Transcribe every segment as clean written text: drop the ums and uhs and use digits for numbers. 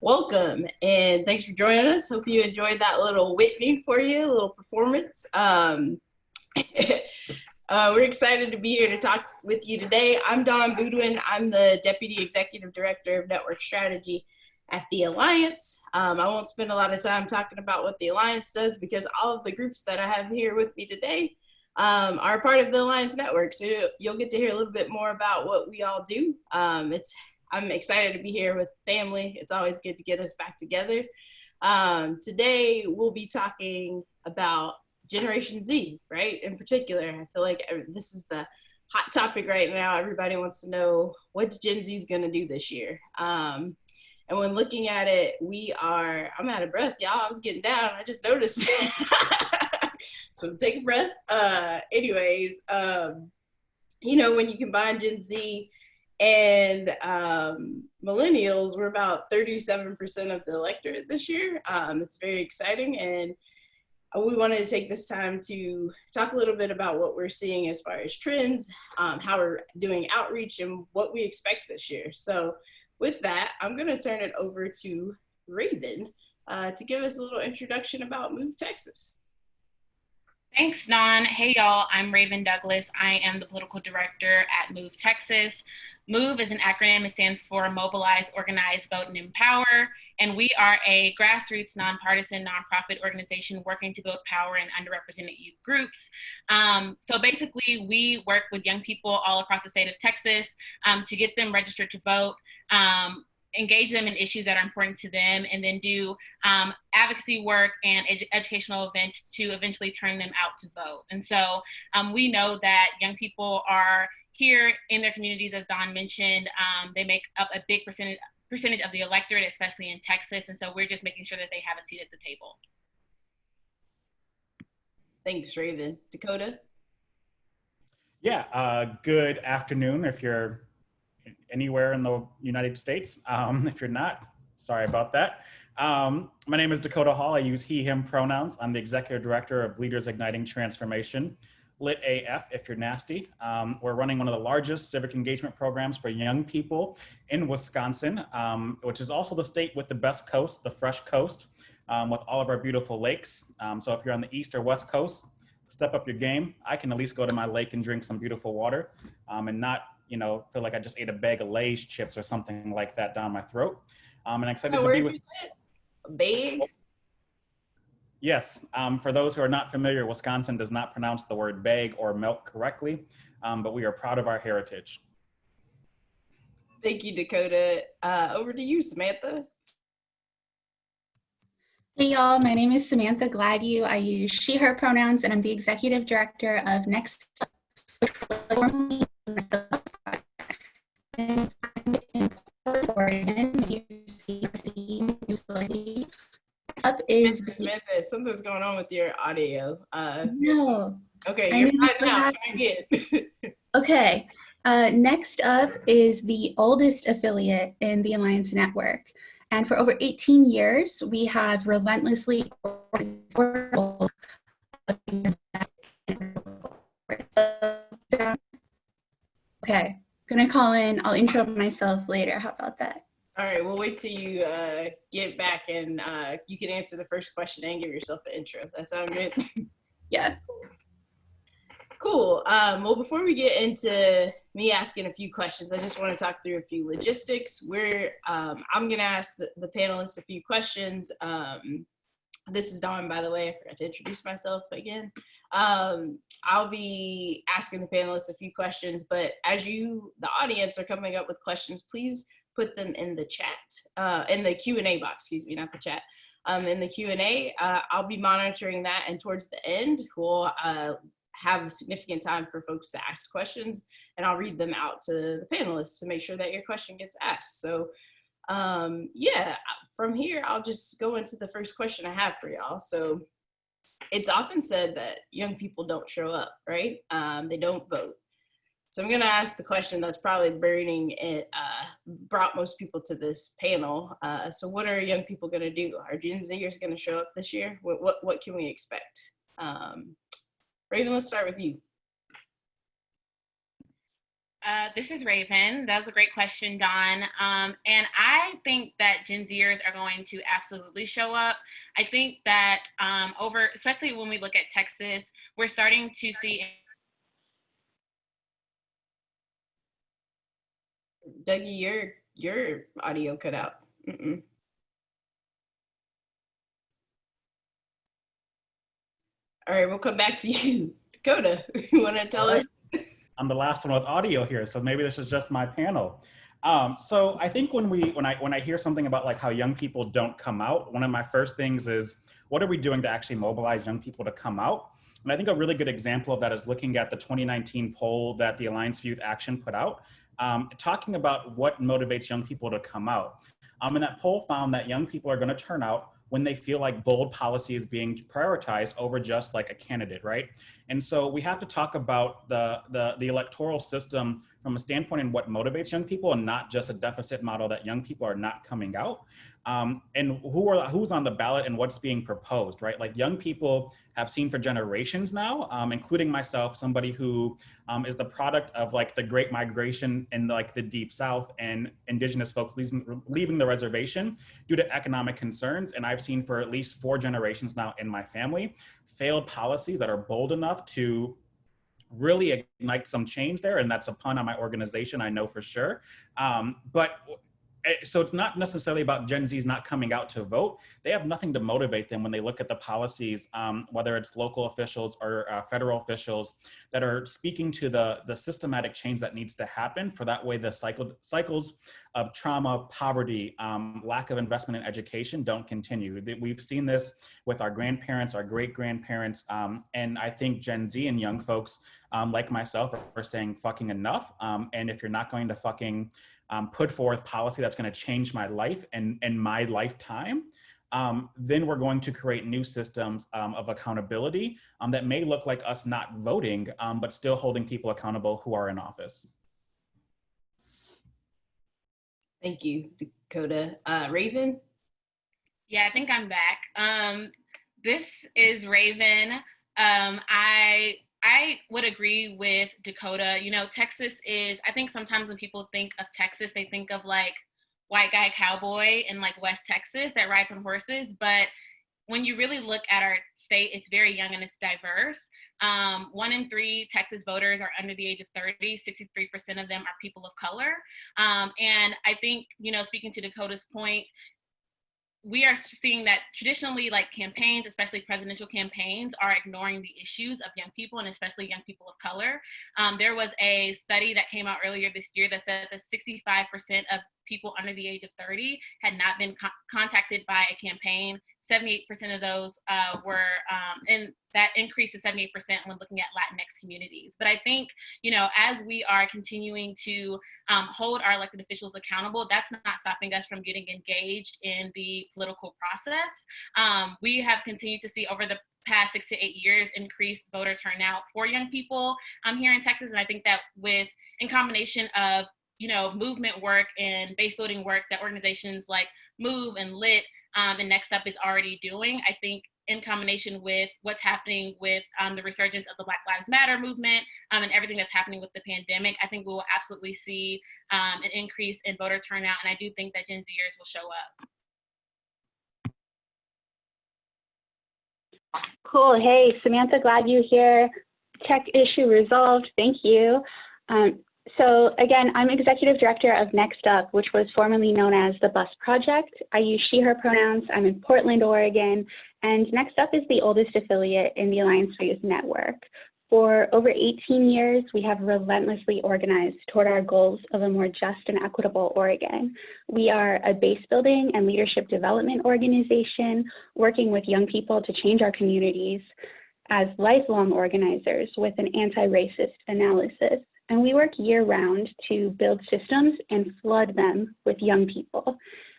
Welcome and thanks for joining us. Hope you enjoyed that little Whitney for you, a little performance. We're excited to be here to talk with you today. I'm Dawn Boudwin. I'm the Deputy Executive Director of Network Strategy at the Alliance. I won't spend a lot of time talking about what the Alliance does because all of the groups that I have here with me today are part of the Alliance Network. So you'll get to hear a little bit more about what we all do. I'm excited to be here with family. It's always good to get us back together. Today, we'll be talking about Generation Z, right? In particular, I feel like this is the hot topic right now. Everybody wants to know what Gen Z is going to do this year. And when looking at it, I'm out of breath, y'all. I was getting down. I just noticed. So take a breath. When you combine Gen Z and millennials, we're about 37% of the electorate this year. It's very exciting, and we wanted to take this time to talk a little bit about what we're seeing as far as trends, how we're doing outreach, and what we expect this year. So with that, I'm going to turn it over to Raven to give us a little introduction about Move Texas. Thanks, Dawn. Hey, y'all. I'm Raven Douglas. I am the political director at Move Texas. MOVE is an acronym. It stands for Mobilize, Organize, Vote, and Empower. And we are a grassroots, nonpartisan, nonprofit organization working to build power in underrepresented youth groups. So basically, we work with young people all across the state of Texas to get them registered to vote, engage them in issues that are important to them, and then do advocacy work and educational events to eventually turn them out to vote. And so we know that young people are here in their communities, as Dawn mentioned. They make up a big percentage of the electorate, especially in Texas. And so we're just making sure that they have a seat at the table. Thanks, Raven. Dakota? Yeah, good afternoon if you're anywhere in the United States. If you're not, sorry about that. My name is Dakota Hall. I use he, him pronouns. I'm the executive director of Leaders Igniting Transformation, Lit AF if you're nasty. We're running one of the largest civic engagement programs for young people in Wisconsin, which is also the state with the best coast, the fresh coast, with all of our beautiful lakes. So if you're on the east or west coast, step up your game. I can at least go to my lake and drink some beautiful water and not feel like I just ate a bag of Lay's chips or something like that down my throat. And I'm excited to be with you. Bag? Yes, for those who are not familiar, Wisconsin does not pronounce the word bag or milk correctly, but we are proud of our heritage. Thank you, Dakota. Over to you, Samantha. Hey y'all, my name is Samantha Gladue. I use she, her pronouns, and I'm the executive director of Next formerly in Oregon. Up is Samantha, something's going on with your audio. No. Okay, you're fine now. Try again. Okay. Next up is the oldest affiliate in the Alliance Network. And for over 18 years, we have relentlessly Okay, gonna call in. I'll intro myself later. How about that? All right, we'll wait till you get back and you can answer the first question and give yourself an intro. That sound good? Yeah. Cool. Well, before we get into me asking a few questions, I just want to talk through a few logistics. I'm going to ask the panelists a few questions. This is Dawn, by the way. I forgot to introduce myself again. I'll be asking the panelists a few questions, but as the audience are coming up with questions, please put them in the chat, in the Q&A box, excuse me, not the chat. In the Q&A, I'll be monitoring that, and towards the end, we'll have a significant time for folks to ask questions, and I'll read them out to the panelists to make sure that your question gets asked. So yeah, from here, I'll just go into the first question I have for y'all. So it's often said that young people don't show up, right? They don't vote. So I'm going to ask the question that's probably brought most people to this panel. So what are young people going to do? Are Gen Zers going to show up this year? What can we expect? Raven, let's start with you. This is Raven. That was a great question, Don. And I think that Gen Zers are going to absolutely show up. I think that especially when we look at Texas, we're starting to see. Dougie, your audio cut out. Mm-mm. All right, we'll come back to you. Dakota, you want to tell us? I'm the last one with audio here, so maybe this is just my panel. So I think when I hear something about like how young people don't come out, one of my first things is, what are we doing to actually mobilize young people to come out? And I think a really good example of that is looking at the 2019 poll that the Alliance for Youth Action put out, talking about what motivates young people to come out. And that poll found that young people are going to turn out when they feel like bold policy is being prioritized over just like a candidate, right? And so we have to talk about the electoral system from a standpoint in what motivates young people, and not just a deficit model that young people are not coming out. And who's on the ballot and what's being proposed, right? Like, young people have seen for generations now, including myself, somebody who is the product of like the Great Migration in like the Deep South and indigenous folks leaving the reservation due to economic concerns. And I've seen for at least 4 generations now in my family, failed policies that are bold enough to really ignite some change there. And that's a pun on my organization, I know for sure. So it's not necessarily about Gen Zs not coming out to vote. They have nothing to motivate them when they look at the policies, whether it's local officials or federal officials that are speaking to the systematic change that needs to happen, for that way the cycles of trauma, poverty, lack of investment in education don't continue. We've seen this with our grandparents, our great-grandparents, and I think Gen Z and young folks like myself are saying fucking enough. And if you're not going to fucking put forth policy that's going to change my life and my lifetime, then we're going to create new systems of accountability that may look like us not voting, but still holding people accountable who are in office. Thank you, Dakota. Raven? Yeah, I think I'm back. This is Raven. I would agree with Dakota. You know, Texas is, I think sometimes when people think of Texas, they think of like white guy cowboy in like West Texas that rides on horses. But when you really look at our state, it's very young and it's diverse. 1 in 3 Texas voters are under the age of 30. 63% of them are people of color. And I think, you know, speaking to Dakota's point, we are seeing that traditionally, like, campaigns, especially presidential campaigns, are ignoring the issues of young people, and especially young people of color. There was a study that came out earlier this year that said that 65% of people under the age of 30 had not been contacted by a campaign. 78% of those were, and that increased to 78% when looking at Latinx communities. But I think, you know, as we are continuing to hold our elected officials accountable, that's not stopping us from getting engaged in the political process. We have continued to see over the past 6 to 8 years increased voter turnout for young people here in Texas. And I think that in combination of, you know, movement work and base building work that organizations like Move and Lit and Next Up is already doing, I think in combination with what's happening with the resurgence of the Black Lives Matter movement and everything that's happening with the pandemic, I think we will absolutely see an increase in voter turnout. And I do think that Gen Zers will show up. Cool. Hey, Samantha, glad you're here. Tech issue resolved. Thank you. So again, I'm executive director of Next Up, which was formerly known as the Bus Project. I use she, her pronouns. I'm in Portland, Oregon, and Next Up is the oldest affiliate in the Alliance for Youth Network. For over 18 years, we have relentlessly organized toward our goals of a more just and equitable Oregon. We are a base building and leadership development organization working with young people to change our communities as lifelong organizers with an anti-racist analysis. And we work year-round to build systems and flood them with young people.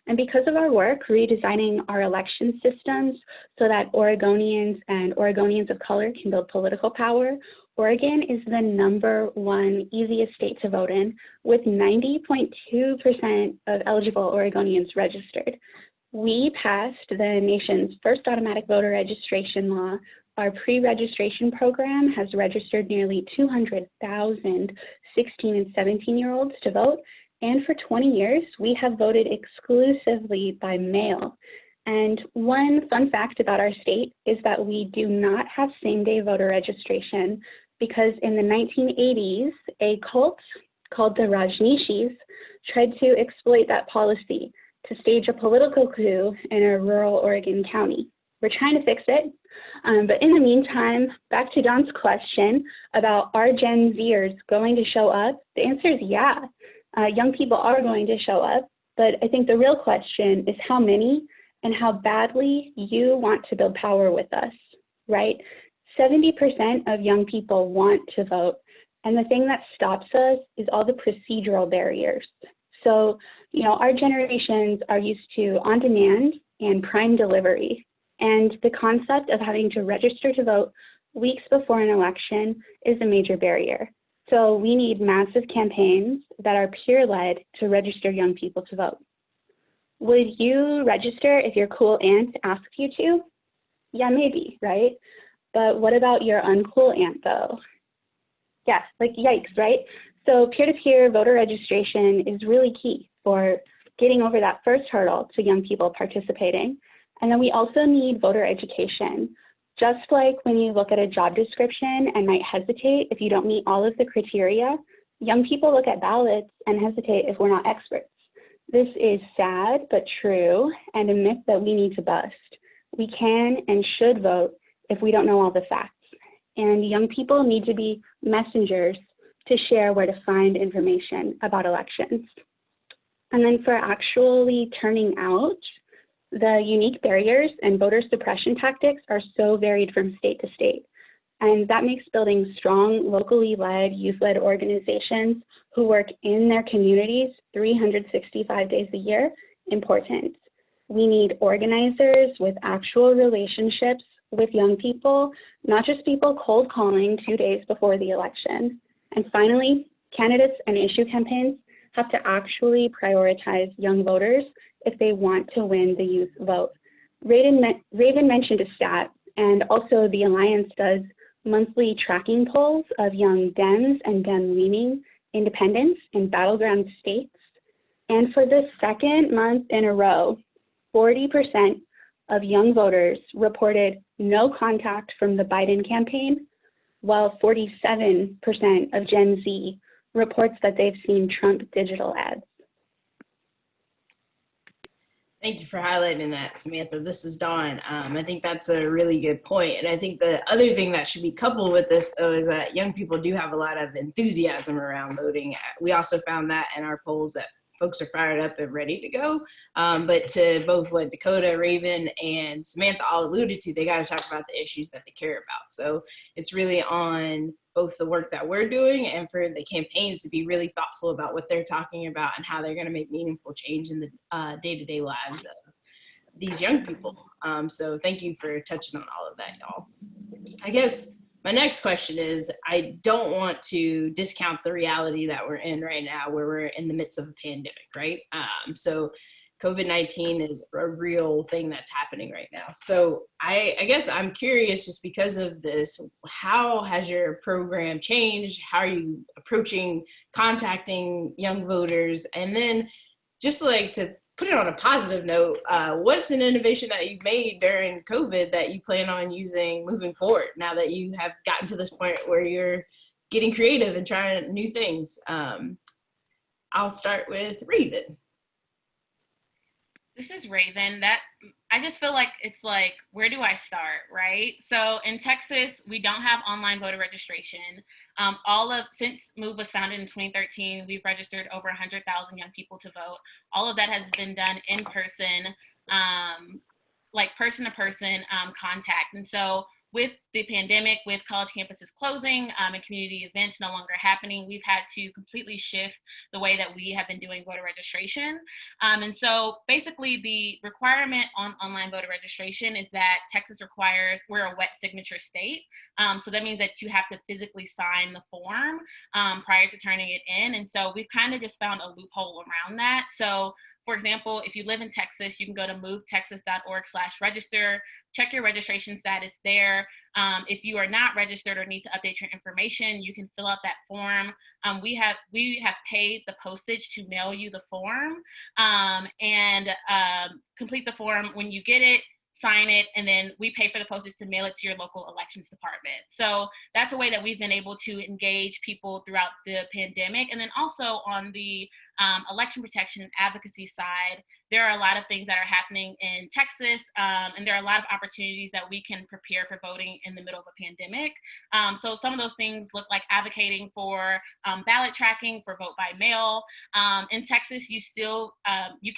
And because of our work redesigning our election systems so that Oregonians and Oregonians of color can build political power, Oregon is the #1 easiest state to vote in, with 90.2% of eligible Oregonians registered. We passed the nation's first automatic voter registration law. Our pre-registration program has registered nearly 200,000 16 and 17-year-olds to vote. And for 20 years, we have voted exclusively by mail. And one fun fact about our state is that we do not have same-day voter registration because in the 1980s, a cult called the Rajneeshis tried to exploit that policy to stage a political coup in a rural Oregon county. We're trying to fix it. But in the meantime, back to Don's question about are Gen Zers going to show up? The answer is yeah. Young people are going to show up, but I think the real question is how many and how badly you want to build power with us, right? 70% of young people want to vote, and the thing that stops us is all the procedural barriers. So, our generations are used to on-demand and prime delivery, and the concept of having to register to vote weeks before an election is a major barrier. So we need massive campaigns that are peer-led to register young people to vote. Would you register if your cool aunt asked you to? Yeah, maybe, right? But what about your uncool aunt though? Yeah, like yikes, right? So peer-to-peer voter registration is really key for getting over that first hurdle to young people participating. And then we also need voter education. Just like when you look at a job description and might hesitate if you don't meet all of the criteria, young people look at ballots and hesitate if we're not experts. This is sad but true and a myth that we need to bust. We can and should vote if we don't know all the facts. And young people need to be messengers to share where to find information about elections. And then for actually turning out, the unique barriers and voter suppression tactics are so varied from state to state. And that makes building strong, locally led, youth-led organizations who work in their communities 365 days a year important. We need organizers with actual relationships with young people, not just people cold calling 2 days before the election. And finally, candidates and issue campaigns have to actually prioritize young voters if they want to win the youth vote. Raven mentioned a stat, and also the Alliance does monthly tracking polls of young Dems and Dem-leaning independents in battleground states. And for the second month in a row, 40% of young voters reported no contact from the Biden campaign, while 47% of Gen Z reports that they've seen Trump digital ads. Thank you for highlighting that, Samantha. This is Dawn. I think that's a really good point. And I think the other thing that should be coupled with this, though, is that young people do have a lot of enthusiasm around voting. We also found that in our polls that folks are fired up and ready to go. But to both what Dakota, Raven, and Samantha all alluded to, they got to talk about the issues that they care about. So it's really on both the work that we're doing and for the campaigns to be really thoughtful about what they're talking about and how they're going to make meaningful change in the day-to-day lives of these young people. So thank you for touching on all of that, y'all. I guess my next question is, I don't want to discount the reality that we're in right now, where we're in the midst of a pandemic, right? So COVID-19 is a real thing that's happening right now. So I guess I'm curious, just because of this, how has your program changed? How are you approaching contacting young voters? And then just like to put it on a positive note, what's an innovation that you've made during COVID that you plan on using moving forward now that you have gotten to this point where you're getting creative and trying new things? I'll start with Raven. This is Raven. I just feel like it's like, where do I start, right? So in Texas, we don't have online voter registration. Since MOVE was founded in 2013, we've registered over 100,000 young people to vote. All of that has been done in person, like person-to-person contact. And so with the pandemic, with college campuses closing and community events no longer happening, we've had to completely shift the way that we have been doing voter registration. And so basically the requirement on online voter registration is that Texas requires, we're a wet signature state. So that means that you have to physically sign the form prior to turning it in. And so we've kind of just found a loophole around that. So for example, if you live in Texas, you can go to movetexas.org/register, check your registration status there. If you are not registered or need to update your information, you can fill out that form. We have paid the postage to mail you the form, and complete the form. When you get it, sign it, and then we pay for the postage to mail it to your local elections department. So that's a way that we've been able to engage people throughout the pandemic. And then also on the election protection and advocacy side, there are a lot of things that are happening in Texas, and there are a lot of opportunities that we can prepare for voting in the middle of a pandemic. So some of those things look like advocating for ballot tracking for vote by mail. In Texas, you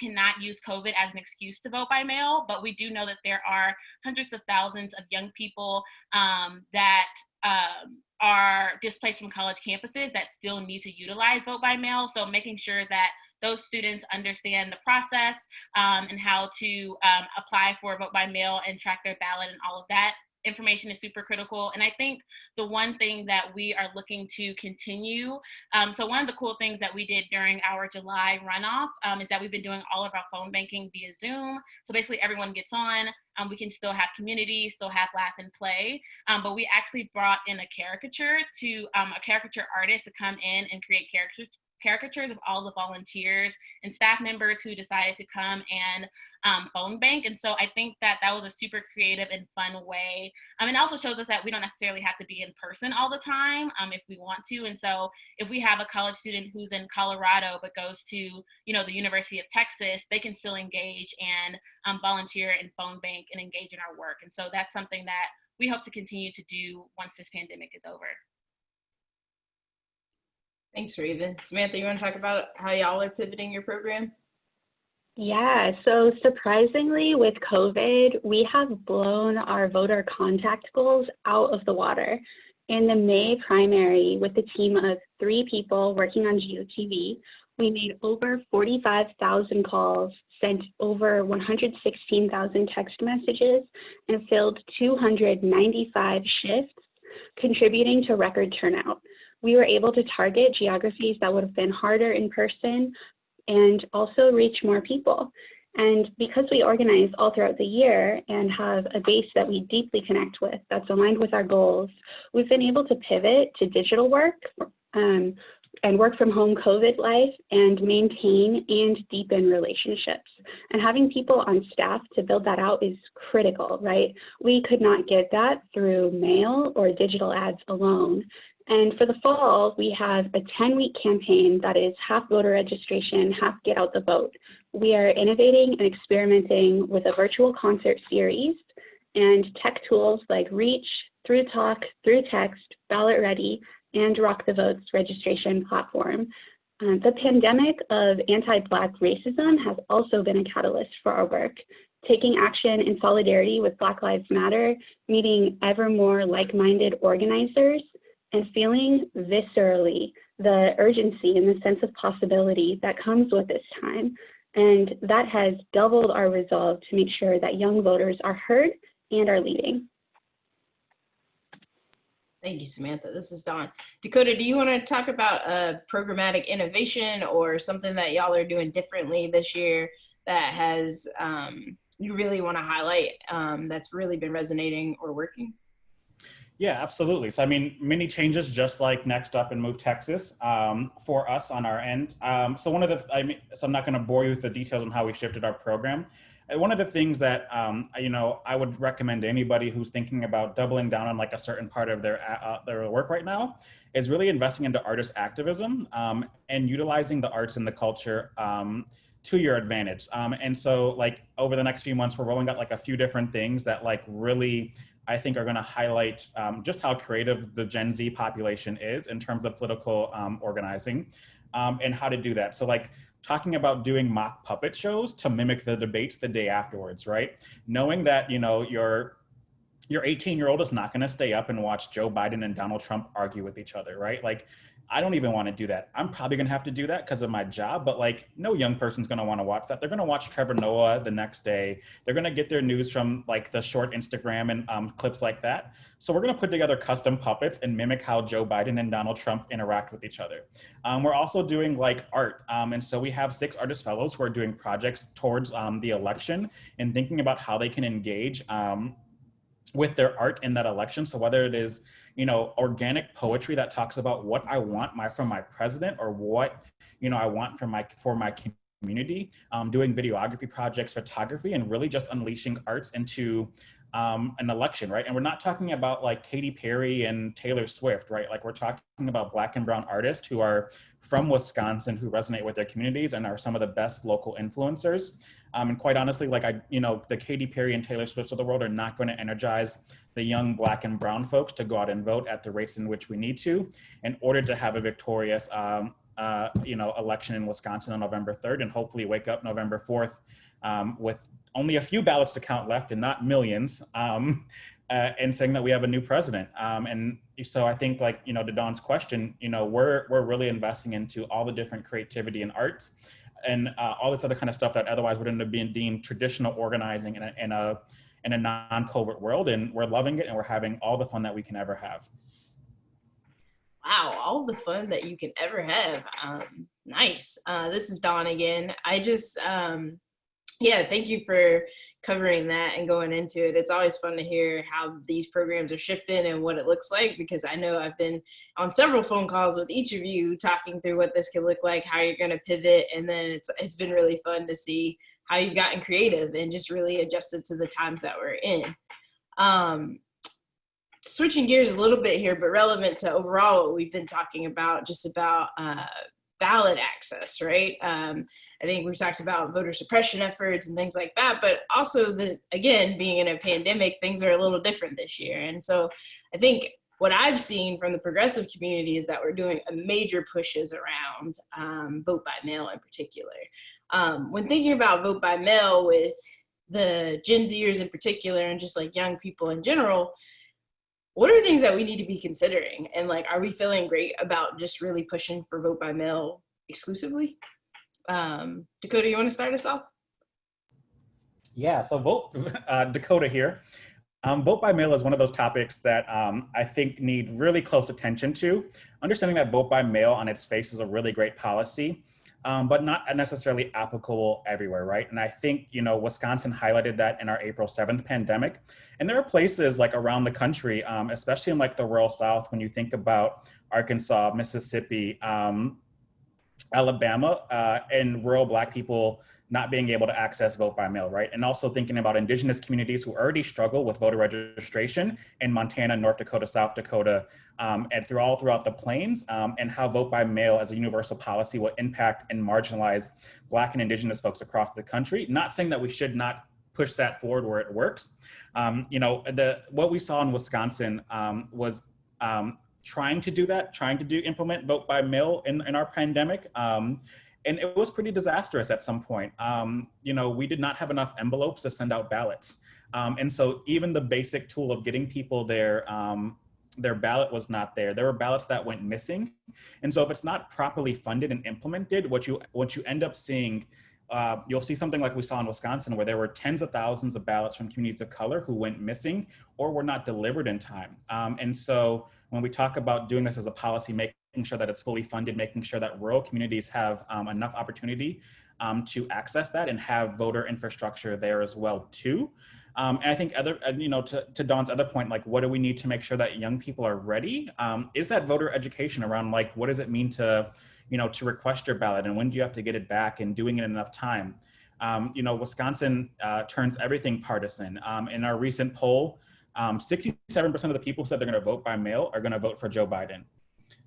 cannot use COVID as an excuse to vote by mail, but we do know that there are hundreds of thousands of young people that are displaced from college campuses that still need to utilize vote by mail. So making sure that those students understand the process and how to apply for vote by mail and track their ballot and all of that information is super critical. And I think the one thing that we are looking to continue, so one of the cool things that we did during our July runoff is that we've been doing all of our phone banking via Zoom. So basically everyone gets on, we can still have community, still have laugh and play, but we actually brought in a caricature artist to come in and create caricatures of all the volunteers and staff members who decided to come and phone bank. And so I think that that was a super creative and fun way. It also shows us that we don't necessarily have to be in person all the time if we want to. And so if we have a college student who's in Colorado but goes to, the University of Texas, they can still engage and volunteer and phone bank and engage in our work. And so that's something that we hope to continue to do once this pandemic is over. Thanks, Raven. Samantha, you want to talk about how y'all are pivoting your program? Yeah, so surprisingly with COVID, we have blown our voter contact goals out of the water. In the May primary, with a team of 3 people working on GOTV, we made over 45,000 calls, sent over 116,000 text messages, and filled 295 shifts, contributing to record turnout. We were able to target geographies that would have been harder in person and also reach more people. And because we organize all throughout the year and have a base that we deeply connect with that's aligned with our goals, we've been able to pivot to digital work and work from home COVID life and maintain and deepen relationships. And having people on staff to build that out is critical, right? We could not get that through mail or digital ads alone. And for the fall, we have a 10-week campaign that is half voter registration, half get out the vote. We are innovating and experimenting with a virtual concert series and tech tools like Reach, Through Talk, Through Text, Ballot Ready, and Rock the Vote's registration platform. The pandemic of anti-Black racism has also been a catalyst for our work. Taking action in solidarity with Black Lives Matter, meeting ever more like-minded organizers, and feeling viscerally the urgency and the sense of possibility that comes with this time. And that has doubled our resolve to make sure that young voters are heard and are leading. Thank you, Samantha. This is Dawn. Dakota, do you want to talk about programmatic innovation or something that y'all are doing differently this year that has you really want to highlight that's really been resonating or working? Yeah, absolutely. So, many changes, just like Next Up and Move Texas, for us on our end. So I'm not going to bore you with the details on how we shifted our program. One of the things that, I would recommend to anybody who's thinking about doubling down on like a certain part of their work right now is really investing into artist activism and utilizing the arts and the culture to your advantage. And so like over the next few months, we're rolling out like a few different things that like really, I think are going to highlight just how creative the Gen Z population is in terms of political organizing and how to do that. So like talking about doing mock puppet shows to mimic the debates the day afterwards, right? Knowing that, your 18-year-old is not going to stay up and watch Joe Biden and Donald Trump argue with each other, right? Like I don't even want to do that. I'm probably going to have to do that because of my job, but like no young person's going to want to watch that. They're going to watch Trevor Noah the next day. They're going to get their news from like the short Instagram and clips like that. So we're going to put together custom puppets and mimic how Joe Biden and Donald Trump interact with each other. We're also doing like art. And so we have 6 artist fellows who are doing projects towards the election and thinking about how they can engage with their art in that election. So whether it is, you know, organic poetry that talks about what I want from my president, or what, you know, I want for my community, doing videography projects, photography, and really just unleashing arts into an election, right? And we're not talking about like Katy Perry and Taylor Swift, right? Like we're talking about Black and brown artists who are from Wisconsin, who resonate with their communities and are some of the best local influencers. And quite honestly, like the Katy Perry and Taylor Swifts of the world are not going to energize the young Black and brown folks to go out and vote at the rates in which we need to, in order to have a victorious, election in Wisconsin on November 3rd, and hopefully wake up November 4th with only a few ballots to count left and not millions, and saying that we have a new president. And so I think, like, you know, to Dawn's question, you know, we're really investing into all the different creativity and arts and all this other kind of stuff that otherwise would end up being deemed traditional organizing in a non-covert world. And we're loving it, and we're having all the fun that we can ever have. Wow, all the fun that you can ever have. Nice. This is Dawn again. I just, thank you for covering that and going into it. It's always fun to hear how these programs are shifting and what it looks like, because I know I've been on several phone calls with each of you talking through what this could look like, how you're going to pivot. And then it's been really fun to see how you've gotten creative and just really adjusted to the times that we're in. Switching gears a little bit here, but relevant to overall what we've been talking about, just about ballot access, right? I think we've talked about voter suppression efforts and things like that, but also again, being in a pandemic, things are a little different this year. And so I think what I've seen from the progressive community is that we're doing a major pushes around vote by mail in particular. When thinking about vote by mail with the Gen Zers in particular, and just like young people in general, what are things that we need to be considering? And like, are we feeling great about just really pushing for vote by mail exclusively? Dakota, you want to start us off? Yeah, so Dakota here. Vote by mail is one of those topics that I think need really close attention to. Understanding that vote by mail on its face is a really great policy, but not necessarily applicable everywhere, right? And I think, you know, Wisconsin highlighted that in our April 7th pandemic. And there are places like around the country, especially in like the rural South, when you think about Arkansas, Mississippi, Alabama, and rural Black people not being able to access vote by mail, right? And also thinking about Indigenous communities who already struggle with voter registration in Montana, North Dakota, South Dakota, and throughout the plains, and how vote by mail as a universal policy will impact and marginalize Black and Indigenous folks across the country. Not saying that we should not push that forward where it works. What we saw in Wisconsin was trying to implement vote by mail in our pandemic. And it was pretty disastrous at some point. We did not have enough envelopes to send out ballots. And so even the basic tool of getting people their ballot was not there. There were ballots that went missing. And so if it's not properly funded and implemented, what you end up seeing, you'll see something like we saw in Wisconsin, where there were tens of thousands of ballots from communities of color who went missing or were not delivered in time. And so when we talk about doing this as a policy, making sure that it's fully funded, making sure that rural communities have enough opportunity to access that and have voter infrastructure there as well too. And I think to Dawn's other point, like, what do we need to make sure that young people are ready? Is that voter education around, like, what does it mean to request your ballot, and when do you have to get it back, and doing it in enough time? Wisconsin turns everything partisan. In our recent poll, 67% of the people who said they're going to vote by mail are going to vote for Joe Biden.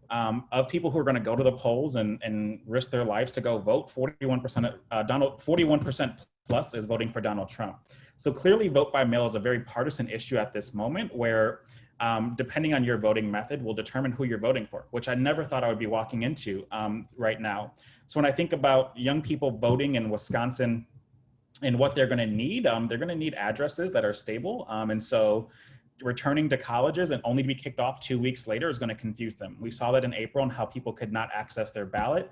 Of people who are going to go to the polls and risk their lives to go vote, 41% plus is voting for Donald Trump. So clearly, vote by mail is a very partisan issue at this moment, where depending on your voting method will determine who you're voting for, which I never thought I would be walking into right now. So when I think about young people voting in Wisconsin and what they're going to need addresses that are stable. And so returning to colleges and only to be kicked off 2 weeks later is going to confuse them. We saw that in April and how people could not access their ballot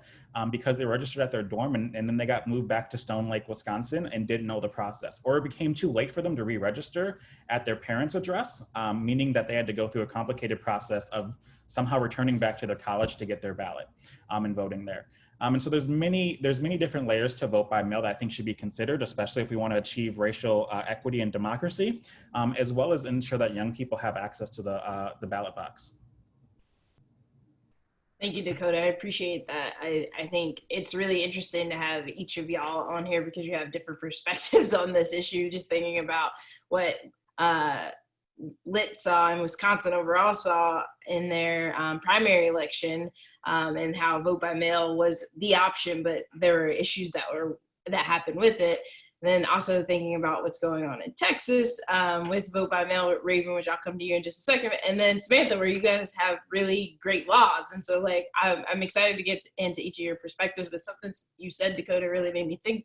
because they registered at their dorm and then they got moved back to Stone Lake, Wisconsin and didn't know the process. Or it became too late for them to re-register at their parents' address, meaning that they had to go through a complicated process of somehow returning back to their college to get their ballot and voting there. And so there's many different layers to vote by mail that I think should be considered, especially if we want to achieve racial equity and democracy, as well as ensure that young people have access to the ballot box. Thank you, Dakota. I appreciate that. I think it's really interesting to have each of y'all on here because you have different perspectives on this issue. Just thinking about what Lit saw and Wisconsin overall saw in their primary election, and how vote by mail was the option, but there were issues that happened with it. And then also thinking about what's going on in Texas with vote by mail with Raven, which I'll come to you in just a second, and then Samantha, where you guys have really great laws. And so like I'm excited to get into each of your perspectives, but something you said, Dakota, really made me think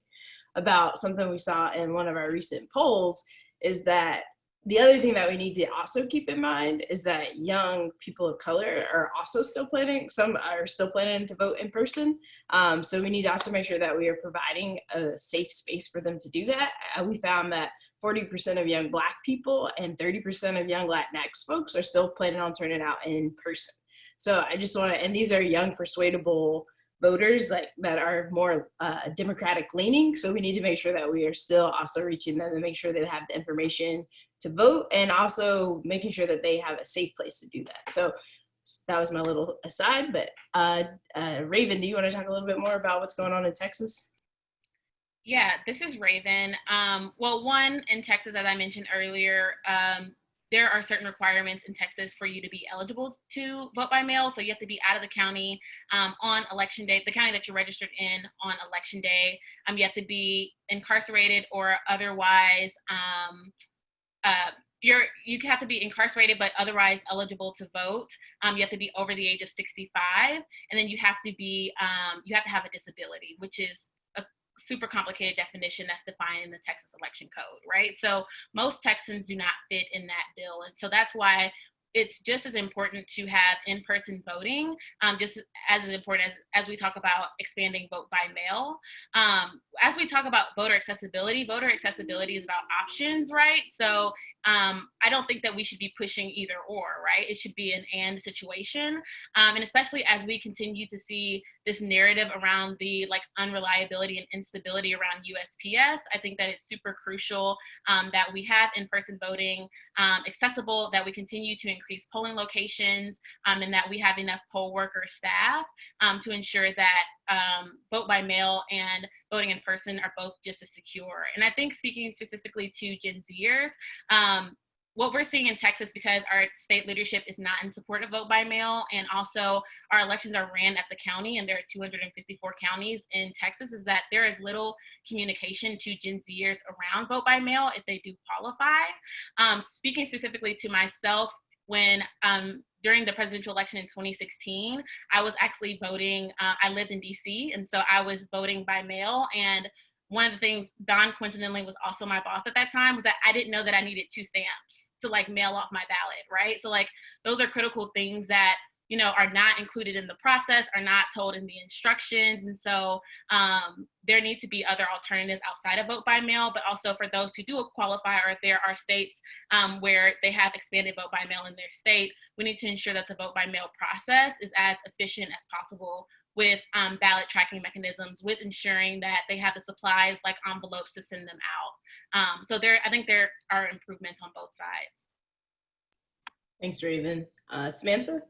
about something we saw in one of our recent polls, is that the other thing that we need to also keep in mind is that young people of color are also still planning, some are still planning to vote in person. So we need to also make sure that we are providing a safe space for them to do that. We found that 40% of young Black people and 30% of young Latinx folks are still planning on turning out in person. So I just want to, and these are young, persuadable voters that are more Democratic leaning. So we need to make sure that we are still also reaching them and make sure they have the information to vote, and also making sure that they have a safe place to do that. So that was my little aside, but Raven, do you want to talk a little bit more about what's going on in Texas? Yeah, this is Raven. Well, one, in Texas, as I mentioned earlier, there are certain requirements in Texas for you to be eligible to vote by mail. So you have to be out of the county on election day, the county that you're registered in on election day. You have to be incarcerated or otherwise, you have to be incarcerated but otherwise eligible to vote. You have to be over the age of 65, and then you have to have a disability, which is a super complicated definition that's defined in the Texas election code, right? So most Texans do not fit in that bill, and so that's why it's just as important to have in-person voting, just as important as we talk about expanding vote by mail. As we talk about voter accessibility is about options, right? So I don't think that we should be pushing either or, right? It should be an and situation. And especially as we continue to see this narrative around the unreliability and instability around USPS, I think that it's super crucial that we have in-person voting accessible, that we continue to increase polling locations, and that we have enough poll worker staff to ensure that vote by mail and voting in person are both just as secure. And I think speaking specifically to Gen Zers, what we're seeing in Texas, because our state leadership is not in support of vote by mail, and also our elections are ran at the county, and there are 254 counties in Texas, is that there is little communication to Gen Zers around vote by mail if they do qualify. Speaking specifically to myself, when during the presidential election in 2016, I was actually voting, I lived in DC, and so I was voting by mail. And one of the things, Don coincidentally was also my boss at that time, was that I didn't know that I needed 2 stamps to mail off my ballot, right? So those are critical things that, are not included in the process, are not told in the instructions. And so there need to be other alternatives outside of vote by mail, but also for those who do qualify, or if there are states where they have expanded vote by mail in their state, we need to ensure that the vote by mail process is as efficient as possible with ballot tracking mechanisms, with ensuring that they have the supplies like envelopes to send them out. So I think there are improvements on both sides. Thanks, Raven. Samantha?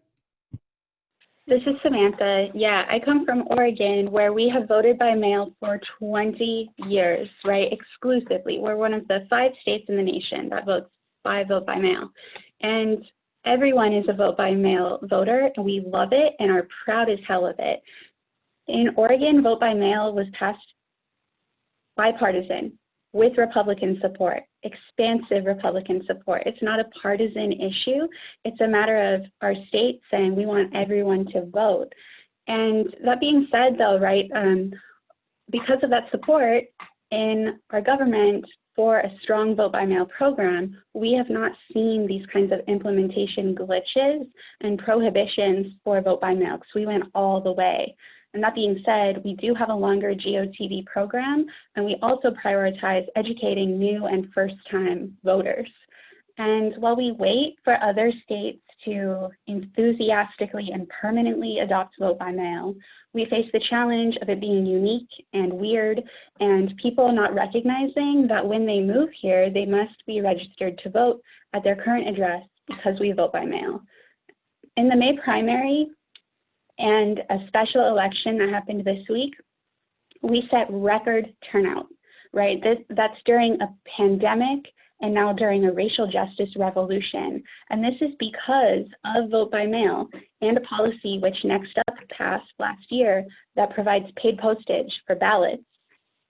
This is Samantha. Yeah, I come from Oregon, where we have voted by mail for 20 years, right? Exclusively. We're one of the 5 states in the nation that vote by mail. And everyone is a vote by mail voter, and we love it and are proud as hell of it. In Oregon, vote by mail was passed bipartisan with Republican support, expansive Republican support. It's not a partisan issue. It's a matter of our state saying we want everyone to vote. And that being said, though, right, because of that support in our government, for a strong vote by mail program, we have not seen these kinds of implementation glitches and prohibitions for vote by mail, because we went all the way. And that being said, we do have a longer GOTV program, and we also prioritize educating new and first-time voters. And while we wait for other states to enthusiastically and permanently adopt vote by mail, we face the challenge of it being unique and weird, and people not recognizing that when they move here, they must be registered to vote at their current address because we vote by mail. In the May primary and a special election that happened this week, we set record turnout, right? That's during a pandemic and now during a racial justice revolution. And this is because of vote by mail and a policy which Next Up passed last year that provides paid postage for ballots.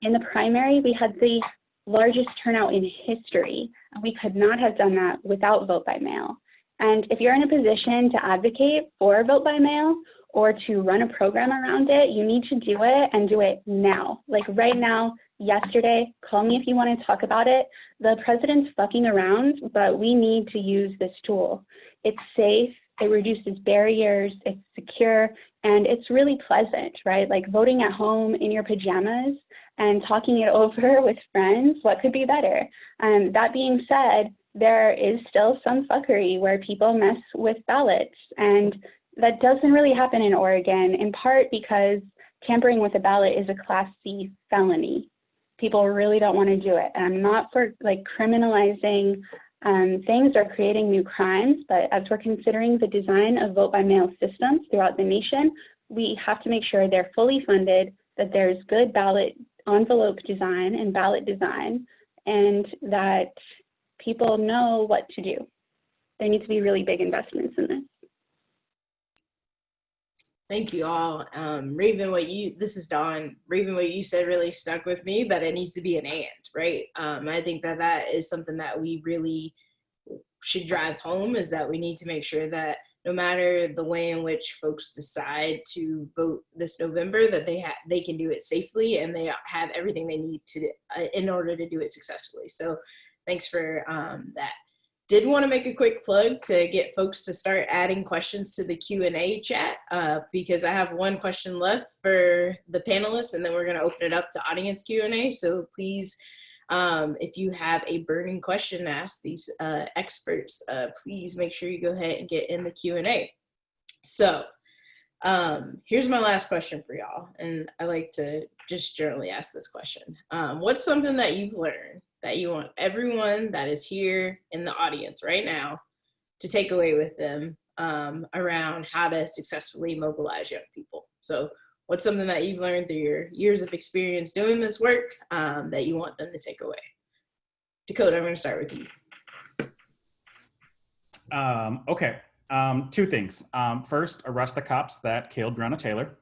In the primary, we had the largest turnout in history, and we could not have done that without vote by mail. And if you're in a position to advocate for vote by mail or to run a program around it, you need to do it and do it now. Like right now, yesterday, call me if you want to talk about it. The president's fucking around, but we need to use this tool. It's safe, it reduces barriers, it's secure, and it's really pleasant, right? Like voting at home in your pajamas and talking it over with friends, what could be better? That being said, there is still some fuckery where people mess with ballots, and that doesn't really happen in Oregon, in part because tampering with a ballot is a Class C felony. People really don't want to do it. And I'm not for like criminalizing things or creating new crimes, but as we're considering the design of vote by mail systems throughout the nation, we have to make sure they're fully funded, that there's good ballot envelope design and ballot design, and that people know what to do. There need to be really big investments in this. Thank you all. Raven, this is Dawn. Raven, what you said really stuck with me, that it needs to be an and, right? I think that is something that we really should drive home, is that we need to make sure that no matter the way in which folks decide to vote this November, that they can do it safely and they have everything they need to in order to do it successfully. So thanks for that. Did want to make a quick plug to get folks to start adding questions to the Q&A chat because I have one question left for the panelists, and then we're going to open it up to audience Q&A. So please, if you have a burning question to ask these experts, please make sure you go ahead and get in the Q&A. So here's my last question for y'all, and I like to just generally ask this question. What's something that you've learned that you want everyone that is here in the audience right now to take away with them around how to successfully mobilize young people? So what's something that you've learned through your years of experience doing this work that you want them to take away? Dakota, I'm going to start with you. Okay, two things. First, arrest the cops that killed Breonna Taylor.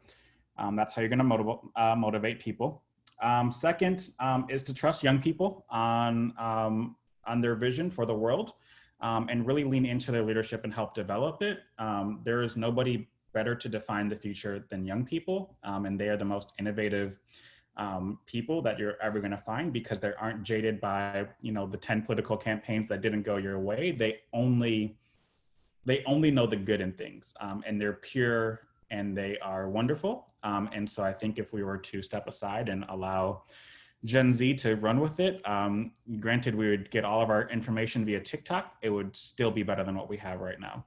That's how you're going to motivate people. Second is to trust young people on their vision for the world and really lean into their leadership and help develop it. There is nobody better to define the future than young people, and they are the most innovative people that you're ever going to find, because they aren't jaded by the 10 political campaigns that didn't go your way. They only know the good in things, and they're pure and they are wonderful. And so I think if we were to step aside and allow Gen Z to run with it, granted we would get all of our information via TikTok, it would still be better than what we have right now.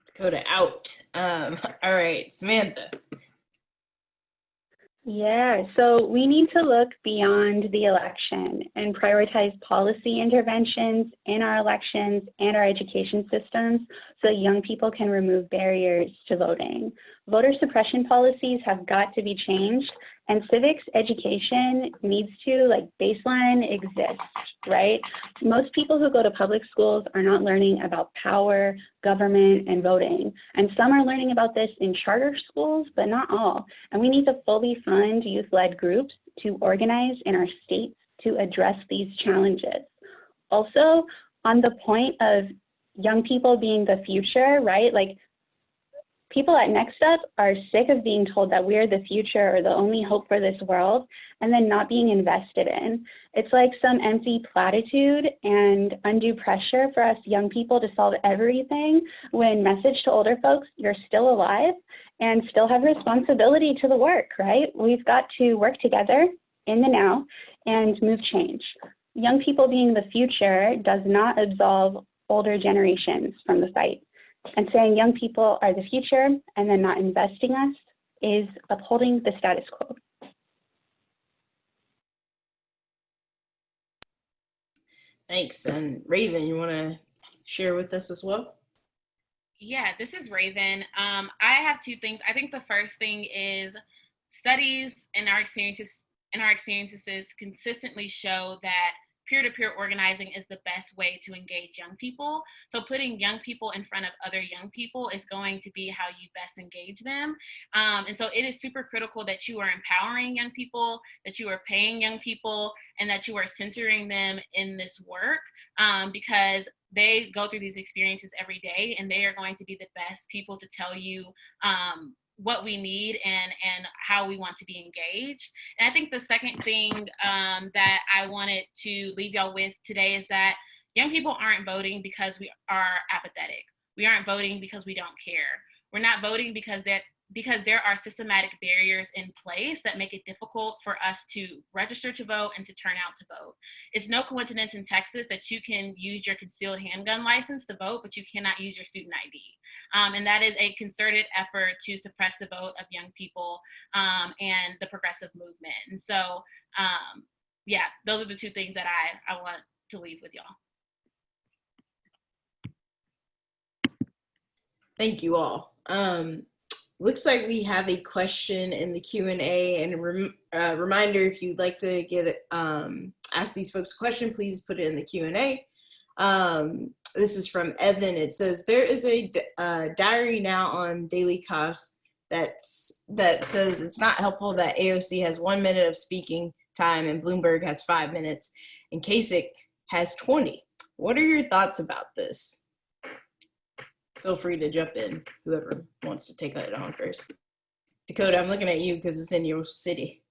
Dakota out. All right, Samantha. Yeah, so we need to look beyond the election and prioritize policy interventions in our elections and our education systems so young people can remove barriers to voting. Voter suppression policies have got to be changed, and civics education needs to baseline exist, right? Most people who go to public schools are not learning about power, government, and voting. And some are learning about this in charter schools, but not all. And we need to fully fund youth-led groups to organize in our states to address these challenges. Also, on the point of young people being the future, right? People at Next Up are sick of being told that we're the future or the only hope for this world, and then not being invested in. It's like some empty platitude and undue pressure for us young people to solve everything, when message to older folks, you're still alive and still have responsibility to the work, right? We've got to work together in the now and move change. Young people being the future does not absolve older generations from the fight. And saying young people are the future and then not investing us is upholding the status quo. Thanks. And Raven, you want to share with us as well? Yeah, this is Raven. I have two things. I think the first thing is studies and our experiences consistently show that peer-to-peer organizing is the best way to engage young people. So putting young people in front of other young people is going to be how you best engage them. And so it is super critical that you are empowering young people, that you are paying young people, and that you are centering them in this work, because they go through these experiences every day, and they are going to be the best people to tell you what we need and how we want to be engaged. And I think the second thing that I wanted to leave y'all with today is that young people aren't voting because we are apathetic. We aren't voting because we don't care. We're not voting because there are systematic barriers in place that make it difficult for us to register to vote and to turn out to vote. It's no coincidence in Texas that you can use your concealed handgun license to vote, but you cannot use your student ID. And that is a concerted effort to suppress the vote of young people and the progressive movement. And so, yeah, those are the two things that I want to leave with y'all. Thank you all. Looks like we have a question in the Q&A, and a reminder, if you'd like to get ask these folks a question, please put it in the Q&A. This is from Evan. It says, there is a diary now on Daily Kos that says it's not helpful that AOC has 1 minute of speaking time and Bloomberg has 5 minutes and Kasich has 20. What are your thoughts about this? Feel free to jump in, whoever wants to take that on first. Dakota, I'm looking at you because it's in your city.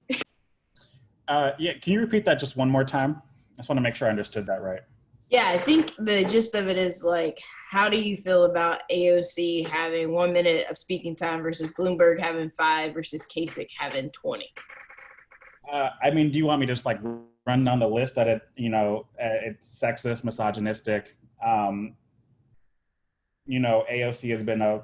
Yeah, can you repeat that just one more time? I just want to make sure I understood that right. Yeah, I think the gist of it is, like, how do you feel about AOC having 1 minute of speaking time versus Bloomberg having 5 versus Kasich having 20? I mean, do you want me to just like run down the list that it's sexist, misogynistic? AOC has been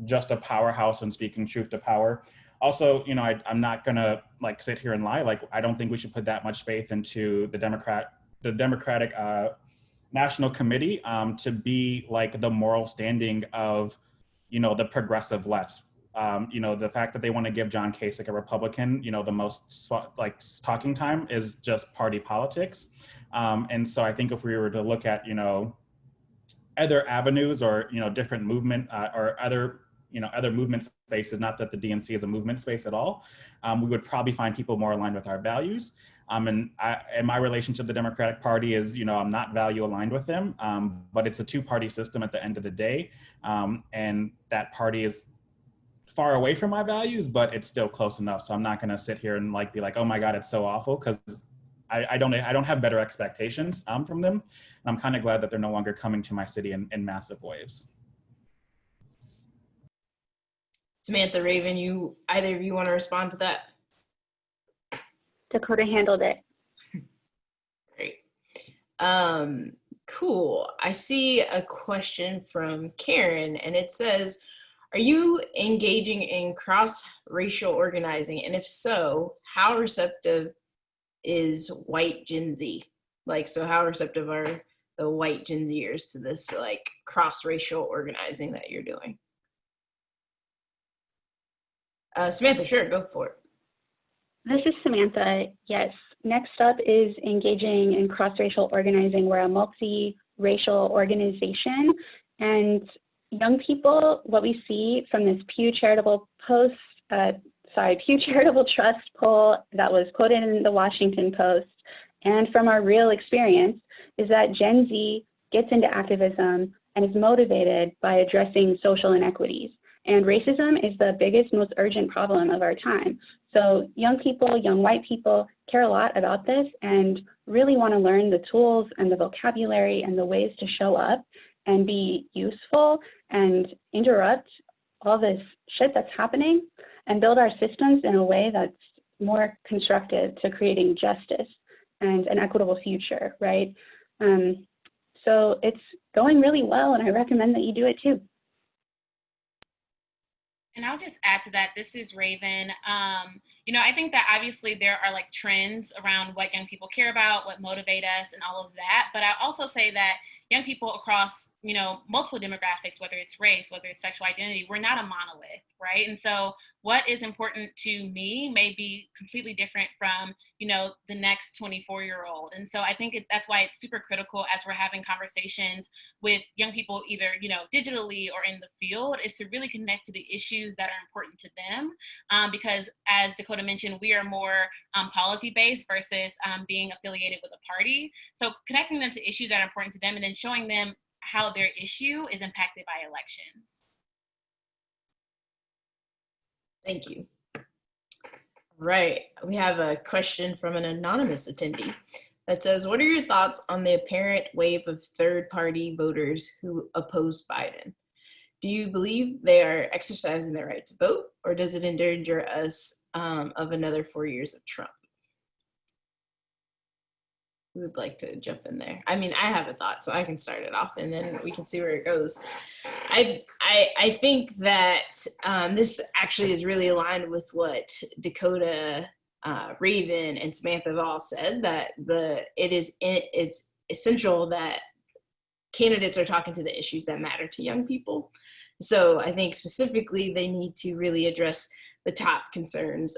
just a powerhouse in speaking truth to power. Also, I'm not gonna like sit here and lie. Like, I don't think we should put that much faith into the Democratic National Committee to be like the moral standing of, the progressive left. The fact that they want to give John Kasich, a Republican, the most talking time is just party politics. And so I think if we were to look at, other avenues or different movement or other movement spaces, not that the DNC is a movement space at all, we would probably find people more aligned with our values. And my relationship to the Democratic Party is, I'm not value aligned with them, but it's a two-party system at the end of the day, and that party is far away from my values, but it's still close enough. So I'm not going to sit here and be like, oh my God, it's so awful, because I don't have better expectations from them. And I'm kind of glad that they're no longer coming to my city in massive waves. Samantha, Raven, either of you want to respond to that? Dakota handled it. Great. Cool. I see a question from Karen, and it says, are you engaging in cross-racial organizing? And if so, how receptive is white Gen Z? So how receptive are the white Gen Zers to this cross-racial organizing that you're doing? Samantha, sure, go for it. This is Samantha. Yes. Next Up is engaging in cross-racial organizing. We're a multi-racial organization, and young people, what we see from this Pew Charitable Trust poll that was quoted in the Washington Post, and from our real experience, is that Gen Z gets into activism and is motivated by addressing social inequities. And racism is the biggest, most urgent problem of our time. So young people, young white people care a lot about this and really want to learn the tools and the vocabulary and the ways to show up and be useful and interrupt all this shit that's happening and build our systems in a way that's more constructive to creating justice and an equitable future, right? So it's going really well, and I recommend that you do it too. And I'll just add to that, this is Raven. You know, I think that obviously there are like trends around what young people care about, what motivate us and all of that. But I also say that young people across, you know, multiple demographics, whether it's race, whether it's sexual identity, we're not a monolith, right? And so what is important to me may be completely different from, you know, the next 24-year-old. And so I think that's why it's super critical as we're having conversations with young people, either, you know, digitally or in the field, is to really connect to the issues that are important to them. Because as Dakota mentioned, we are more policy-based versus being affiliated with a party. So connecting them to issues that are important to them and then showing them how their issue is impacted by elections. Thank you. Right, we have a question from an anonymous attendee that says, what are your thoughts on the apparent wave of third-party voters who oppose Biden? Do you believe they are exercising their right to vote, or does it endanger us of another 4 years of Trump? Who would like to jump in there? I mean, I have a thought, so I can start it off and then we can see where it goes. I think that this actually is really aligned with what Dakota, Raven, and Samantha have all said, that it's essential that candidates are talking to the issues that matter to young people. So I think specifically they need to really address the top concerns,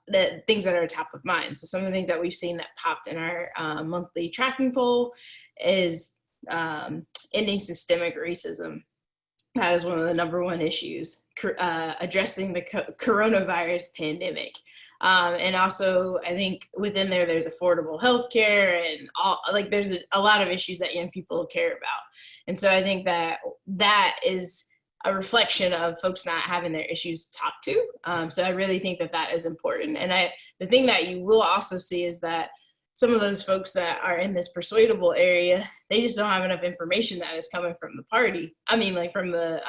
the things that are top of mind. So some of the things that we've seen that popped in our monthly tracking poll is ending systemic racism. That is one of the #1 issues, addressing the coronavirus pandemic. And also, I think within there's affordable healthcare and all, like there's a lot of issues that young people care about. And so I think that is a reflection of folks not having their issues talked to. So I really think that is important. And the thing that you will also see is that some of those folks that are in this persuadable area, they just don't have enough information that is coming from the party. I mean, like from the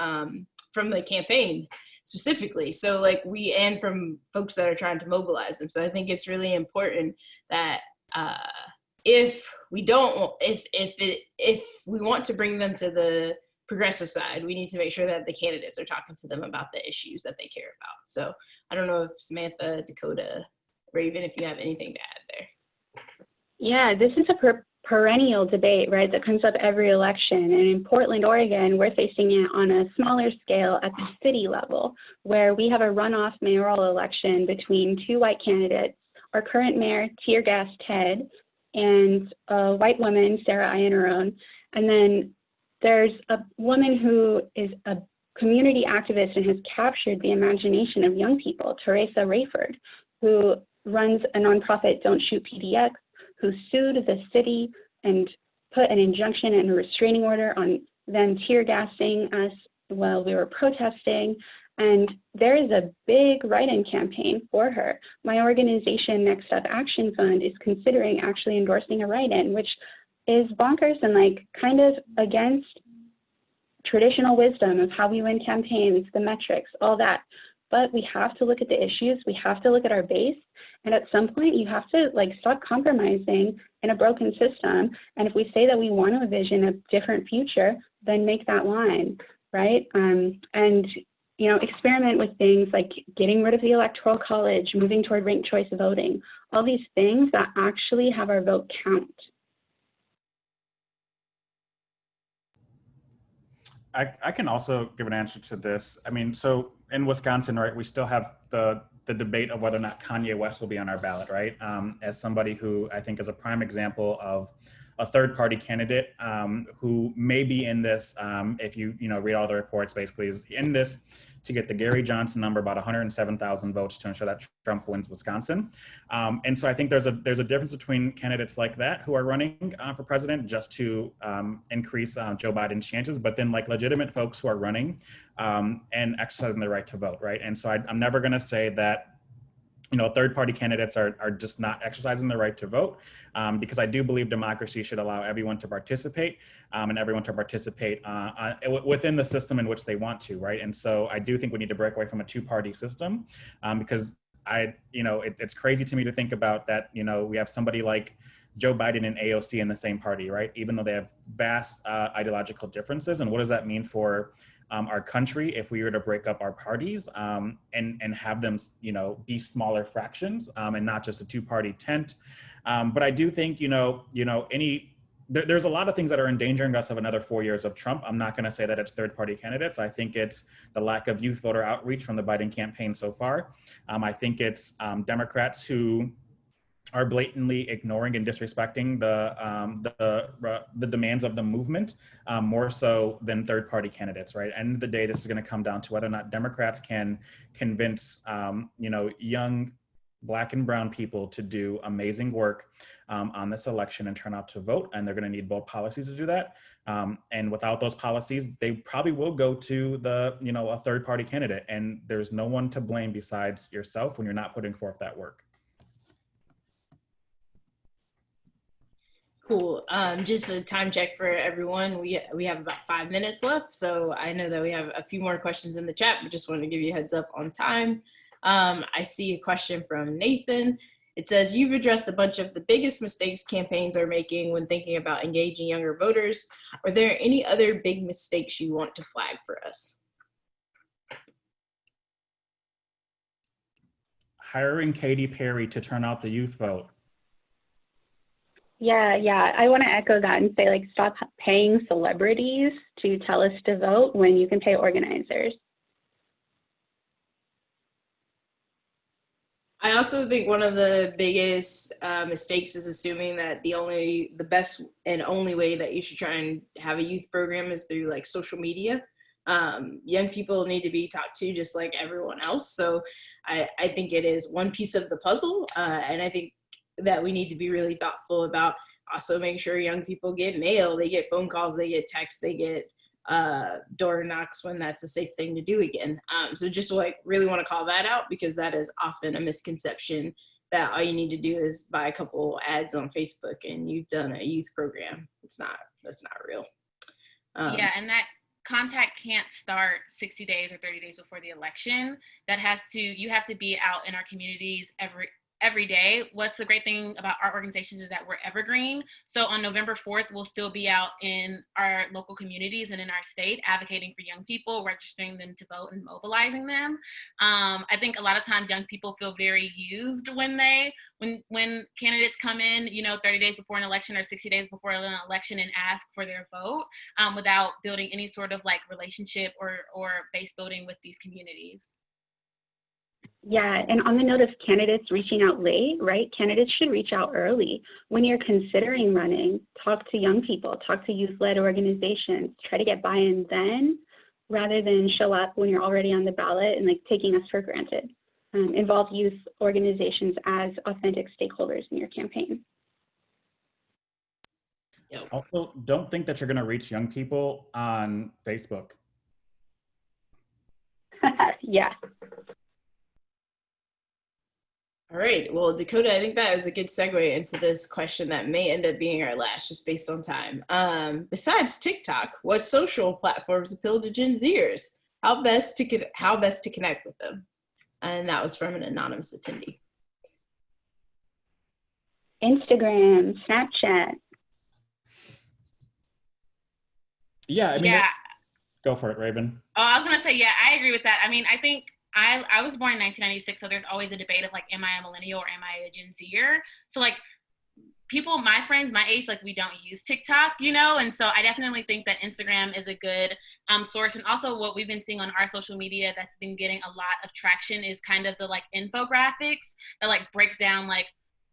campaign specifically. So like and from folks that are trying to mobilize them. So I think it's really important that if we want to bring them to the progressive side, we need to make sure that the candidates are talking to them about the issues that they care about. So I don't know if Samantha, Dakota, Raven, if you have anything to add there. Yeah, this is a perennial debate, right, that comes up every election. And in Portland, Oregon, we're facing it on a smaller scale at the city level, where we have a runoff mayoral election between 2 white candidates, our current mayor, Tear Gas Ted, and a white woman, Sarah Iannarone. And then there's a woman who is a community activist and has captured the imagination of young people, Teresa Rayford, who runs a nonprofit, Don't Shoot PDX, who sued the city and put an injunction and a restraining order on them tear gassing us while we were protesting. And there is a big write-in campaign for her. My organization, Next Up Action Fund, is considering actually endorsing a write-in, which is bonkers and like kind of against traditional wisdom of how we win campaigns, the metrics, all that. But we have to look at the issues, we have to look at our base, and at some point you have to like stop compromising in a broken system. And if we say that we want to envision a different future, then make that line, right? And you know, experiment with things like getting rid of the Electoral College, moving toward ranked choice voting, all these things that actually have our vote count. I can also give an answer to this. I mean, so in Wisconsin, right, we still have the debate of whether or not Kanye West will be on our ballot, right? As somebody who I think is a prime example of a third-party candidate who may be in this, if you read all the reports, basically is in this to get the Gary Johnson number, about 107,000 votes to ensure that Trump wins Wisconsin. And so I think there's a difference between candidates like that who are running for president just to increase Joe Biden's chances, but then like legitimate folks who are running and exercising their right to vote, right? And so I'm never going to say that third-party candidates are just not exercising their right to vote, because I do believe democracy should allow everyone to participate and everyone to participate within the system in which they want to, right? And so I do think we need to break away from a two-party system, because it's crazy to me to think about that, we have somebody like Joe Biden and AOC in the same party, right? Even though they have vast ideological differences. And what does that mean for our country if we were to break up our parties and have them, be smaller fractions and not just a two-party tent? But I do think, there's a lot of things that are endangering us of another 4 years of Trump. I'm not going to say that it's third-party candidates. I think it's the lack of youth voter outreach from the Biden campaign so far. I think it's Democrats who are blatantly ignoring and disrespecting the demands of the movement more so than third-party candidates, right? End of the day, this is going to come down to whether or not Democrats can convince young Black and brown people to do amazing work on this election and turn out to vote, and they're going to need both policies to do that. And without those policies, they probably will go to a third-party candidate, and there's no one to blame besides yourself when you're not putting forth that work. Cool. Just a time check for everyone. We have about 5 minutes left, so I know that we have a few more questions in the chat, but just wanted to give you a heads up on time. I see a question from Nathan. It says, you've addressed a bunch of the biggest mistakes campaigns are making when thinking about engaging younger voters. Are there any other big mistakes you want to flag for us? Hiring Katy Perry to turn out the youth vote. Yeah. I want to echo that and say, stop paying celebrities to tell us to vote when you can pay organizers. I also think one of the biggest mistakes is assuming that the best and only way that you should try and have a youth program is through social media. Young people need to be talked to just like everyone else. So I think it is one piece of the puzzle. And I think that we need to be really thoughtful about also making sure young people get mail, they get phone calls, they get texts, they get door knocks when that's a safe thing to do again. So just really want to call that out, because that is often a misconception that all you need to do is buy a couple ads on Facebook and you've done a youth program. That's not real. Yeah, and that contact can't start 60 days or 30 days before the election. You have to be out in our communities every day. What's the great thing about our organizations is that we're evergreen. So on November 4th, we'll still be out in our local communities and in our state advocating for young people, registering them to vote and mobilizing them. I think a lot of times young people feel very used when candidates come in, 30 days before an election or 60 days before an election and ask for their vote without building any sort of relationship or base building with these communities. Yeah, and on the note of candidates reaching out late, right? Candidates should reach out early. When you're considering running, talk to young people, talk to youth-led organizations, try to get buy-in then, rather than show up when you're already on the ballot and taking us for granted. Involve youth organizations as authentic stakeholders in your campaign. Also, don't think that you're going to reach young people on Facebook. Yeah. All right, well, Dakota, I think that is a good segue into this question that may end up being our last, just based on time. Besides TikTok, what social platforms appeal to Gen Zers? How best to connect with them? And that was from an anonymous attendee. Instagram, Snapchat. Yeah, I mean, yeah. Go for it, Raven. Oh, I was going to say, yeah, I agree with that. I mean, I think I was born in 1996, so there's always a debate of am I a millennial or am I a Gen Zer? So people, my friends, my age, we don't use TikTok, and so I definitely think that Instagram is a good source. And also what we've been seeing on our social media that's been getting a lot of traction is kind of the infographics that breaks down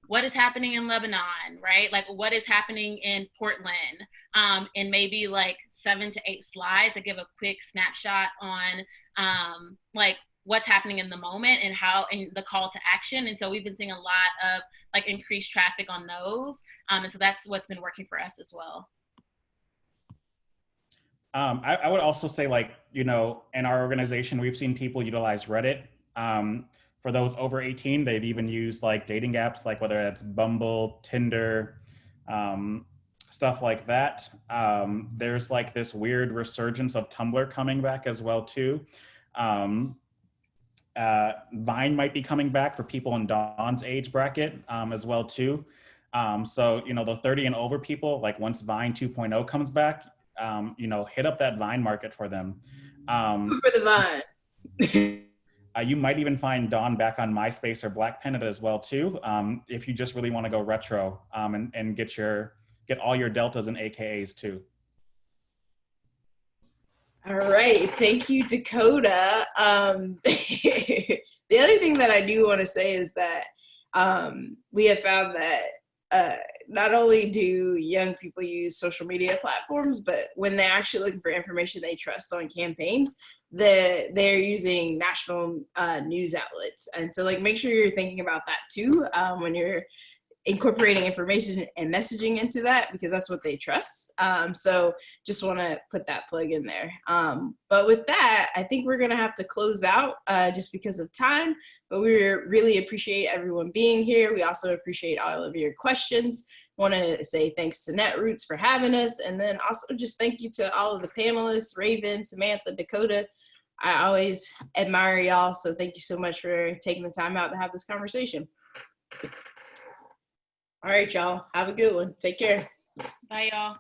what is happening in Lebanon, right? Like what is happening in Portland, and maybe like 7 to 8 slides that give a quick snapshot on like what's happening in the moment and how, and the call to action. And so we've been seeing a lot of like increased traffic on those. And so that's what's been working for us as well. I would also say, like, you know, in our organization, we've seen people utilize Reddit. For those over 18, they've even used like dating apps, like whether it's Bumble, Tinder, stuff like that. There's like this weird resurgence of Tumblr coming back as well too. Vine might be coming back for people in Dawn's age bracket as well too. So, you know, the 30 and over people, like once Vine 2.0 comes back, you know, hit up that Vine market for them. For the Vine. You might even find Dawn back on MySpace or Black Planet as well too, if you just really want to go retro and get all your deltas and AKAs too. All right, thank you, Dakota. The other thing that I do want to say is that we have found that not only do young people use social media platforms, but when they're actually looking for information they trust on campaigns, they're using national news outlets. And so like, make sure you're thinking about that too when you're incorporating information and messaging into that, because that's what they trust. So just want to put that plug in there. But with that, I think we're going to have to close out just because of time, but we really appreciate everyone being here. We also appreciate all of your questions. Want to say thanks to Netroots for having us. And then also just thank you to all of the panelists, Raven, Samantha, Dakota. I always admire y'all. So thank you so much for taking the time out to have this conversation. All right, y'all. Have a good one. Take care. Bye, y'all.